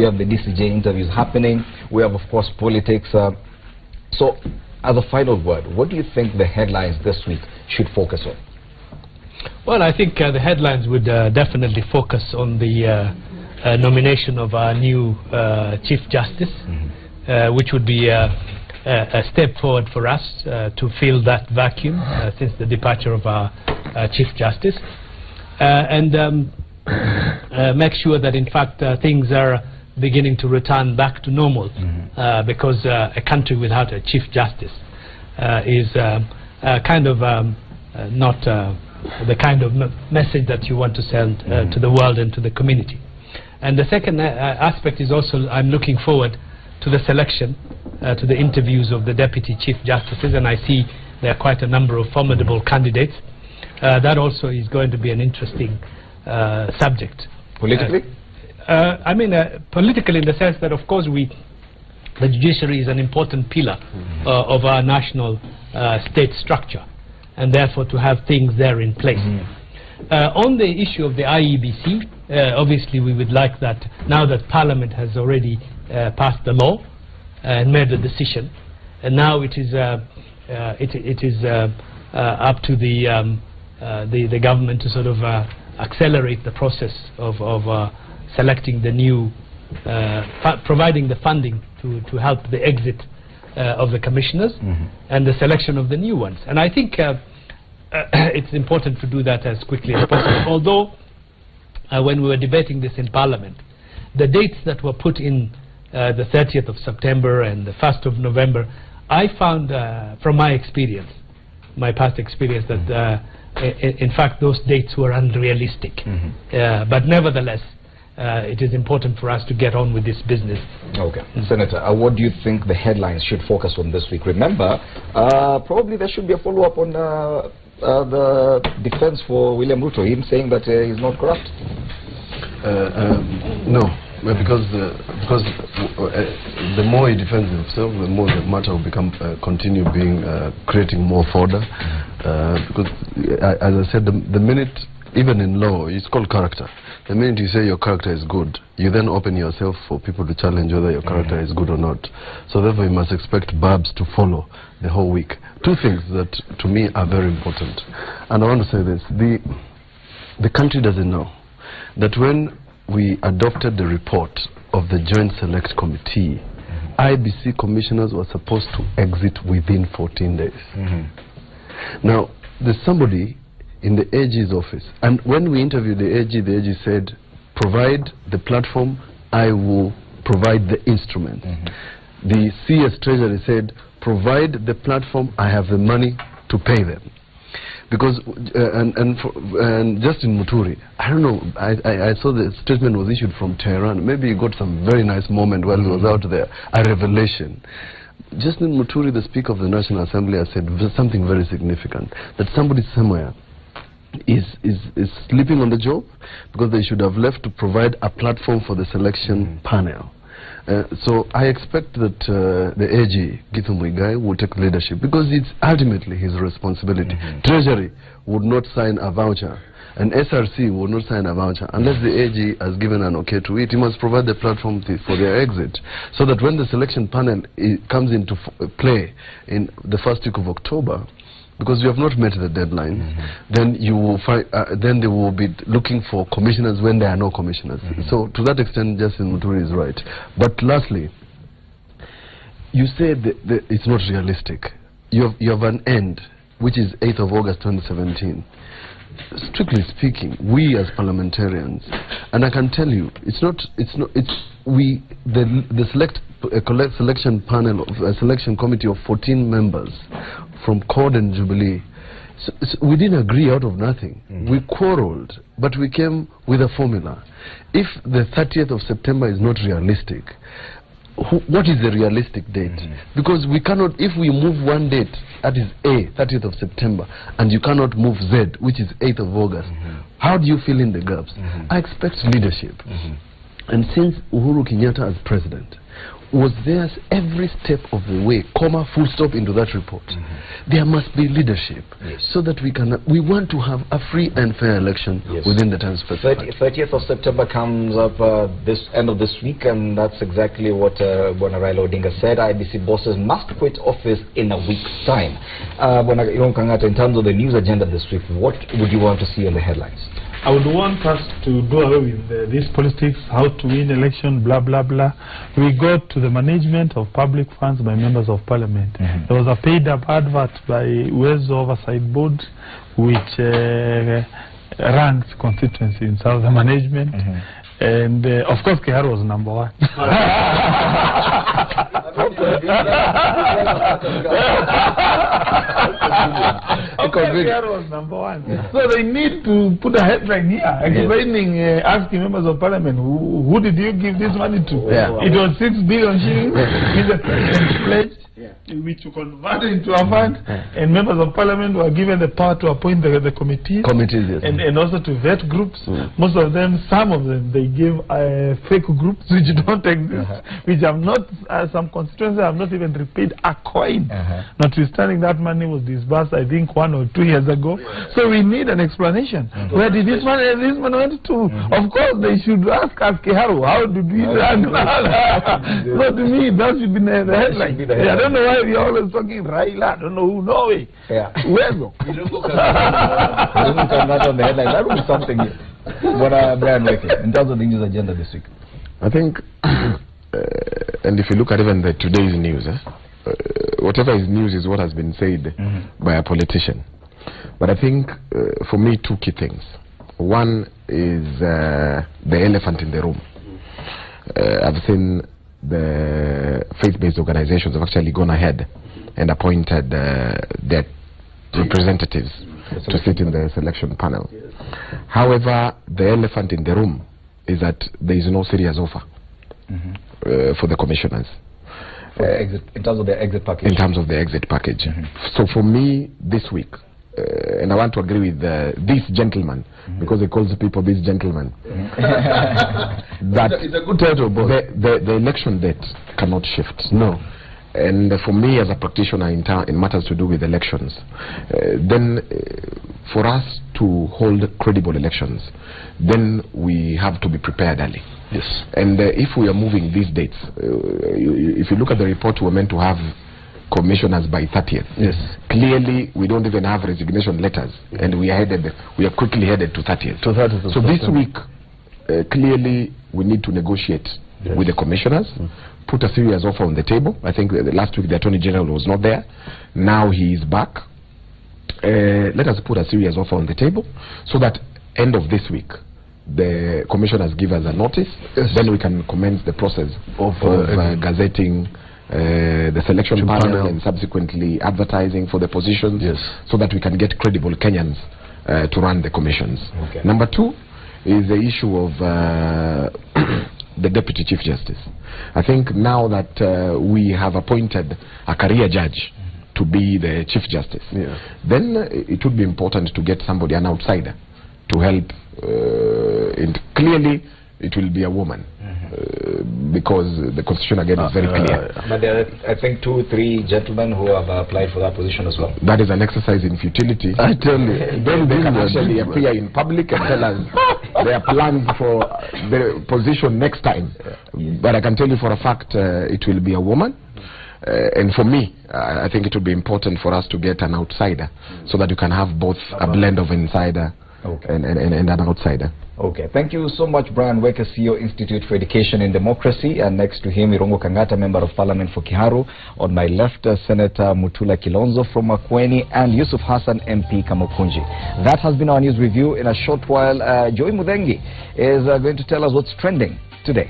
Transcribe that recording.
We have the DCJ interviews happening. We have, of course, politics. So, as a final word, what do you think the headlines this week should focus on? Well, I think the headlines would definitely focus on the nomination of our new Chief Justice, which would be a step forward for us to fill that vacuum since the departure of our Chief Justice, and make sure that in fact things are beginning to return back to normal, because a country without a Chief Justice is kind of not the kind of message that you want to send to the world and to the community. And the second aspect is also I'm looking forward to the selection, to the interviews of the Deputy Chief Justices, and I see there are quite a number of formidable candidates. That also is going to be an interesting subject. Politically? I mean, political in the sense that, of course, the judiciary is an important pillar of our national state structure, and therefore to have things there in place. On the issue of the Iebc, obviously we would like that, now that Parliament has already passed the law and made the decision, and now it is it is up to the government to sort of accelerate the process of selecting the new, providing the funding to help the exit of the commissioners and the selection of the new ones. And I think it's important to do that as quickly as possible. Although when we were debating this in Parliament, the dates that were put in, the 30th of September and the 1st of November, I found from my experience, my past experience, that in fact those dates were unrealistic. But nevertheless, it is important for us to get on with this business. Okay. Senator, what do you think the headlines should focus on this week? Remember, probably there should be a follow-up on the defense for William Ruto, him saying that he's not corrupt. No, because the more he defends himself, the more the matter will become continue being creating more fodder. Because, as I said, the minute, even in law, it's called character. The minute you say your character is good, you then open yourself for people to challenge whether your character is good or not. So therefore you must expect barbs to follow the whole week. Two things that to me are very important. And I want to say this, the country doesn't know that when we adopted the report of the Joint Select Committee, Iebc commissioners were supposed to exit within 14 days. Now, there's somebody in the AG's office, and when we interviewed the AG said, provide the platform, I will provide the instrument. The CS Treasury said, provide the platform, I have the money to pay them. Because, and Justin Muturi, I don't know, I saw the statement was issued from Tehran. Maybe he got some very nice moment while he was out there, a revelation. Justin Muturi, the Speaker of the National Assembly, has said something very significant, that somebody somewhere is sleeping on the job, because they should have left to provide a platform for the selection panel. So I expect that the AG, Githu Muigai, will take leadership, because it's ultimately his responsibility. Treasury would not sign a voucher, and SRC would not sign a voucher unless the AG has given an okay to it. He must provide the platform for their exit, so that when the selection panel comes into play in the first week of October, because you have not met the deadline, then you will find, then they will be looking for commissioners when there are no commissioners. So to that extent, Justin Muturi is right. But lastly, you said that it's not realistic. You have an end, which is 8th of August 2017. Strictly speaking, we as parliamentarians, and I can tell you, the selection panel, a selection committee of 14 members from CORD and Jubilee, so we didn't agree out of nothing. We quarreled, but we came with a formula. If the 30th of September is not realistic, what is the realistic date? Because we cannot, if we move one date, that is A, 30th of September, and you cannot move Z, which is 8th of August, how do you fill in the gaps? I expect leadership. And since Uhuru Kenyatta as president, was there every step of the way, comma, full stop into that report. There must be leadership, so that we want to have a free and fair election within the time specified. 30th of September comes up this end of this week, and that's exactly what Bwana Raila Odinga said. IEBC bosses must quit office in a week's time. Bwana Kangata, in terms of the news agenda this week, what would you want to see on the headlines? I would want us to do away with this politics, how to win election, blah, blah, blah. We go to the management of public funds by members of parliament. There was a paid-up advert by Ways Oversight Board, which ranked constituency in South management. And, of course, Kiharu was number one. Was number one. So they need to put a headline here explaining, asking members of parliament, who did you give this money to? It was 6 billion shillings, which the president pledged, which you converted into a fund, and members of parliament were given the power to appoint the committees, and also to vet groups. Most of them, some of them, they give fake groups which don't exist, which have not, some constituencies have not even repaid a coin, notwithstanding that money was disbursed, I think, 1 or 2 years ago. So we need an explanation. Where did this money went to? Of course, they should ask Kiharu, how did we run? So to me, that should be the headline. I don't know why we are always talking Raila. I don't know who, no way. Where go? We don't come that on the headline. That would be something. What Brian Weke, in terms of the news agenda this week? I think, and if you look at even today's news, whatever is news is what has been said by a politician. But I think, for me, 2 key things. One is the elephant in the room. I've seen the faith-based organizations have actually gone ahead and appointed their representatives to sit in the selection panel. However, the elephant in the room is that there is no serious offer for the commissioners. In terms of the exit package? In terms of the exit package. So for me, this week, and I want to agree with this gentleman, because he calls people this gentleman, that it's a good title, boss. The election date cannot shift. No. And for me as a practitioner in matters to do with elections, then for us to hold credible elections, then we have to be prepared early. Yes. And if we are moving these dates, if you look at the report, we're meant to have commissioners by 30th. Yes. Clearly, we don't even have resignation letters, and we are quickly headed to 30th. So this week, clearly, we need to negotiate with the commissioners, put a serious offer on the table. I think last week the Attorney General was not there. Now he is back. Let us put a serious offer on the table, so that end of this week, the commissioners give us a notice. Then we can commence the process of gazetting the selection panel and subsequently advertising for the positions, so that we can get credible Kenyans to run the commissions. Number 2 is the issue of the Deputy Chief Justice. I think now that we have appointed a career judge to be the Chief Justice, then it would be important to get somebody, an outsider, to help. Clearly, it will be a woman, because the constitution again is very clear. But there are, I think, 2 or 3 gentlemen who have applied for that position as well. That is an exercise in futility. I tell you, then they can actually appear in public and tell us their plans for the position next time. But I can tell you for a fact, it will be a woman. And for me, I think it would be important for us to get an outsider, so that you can have both a blend of insider and an outsider. Okay, thank you so much, Brian Weke, CEO, Institute for Education and Democracy, and next to him, Irongo Kangata, Member of Parliament for Kiharu. On my left, Senator Mutula Kilonzo from Makueni, and Yusuf Hassan, MP, Kamukunji. That has been our news review. In a short while, Joey Mudengi is going to tell us what's trending today.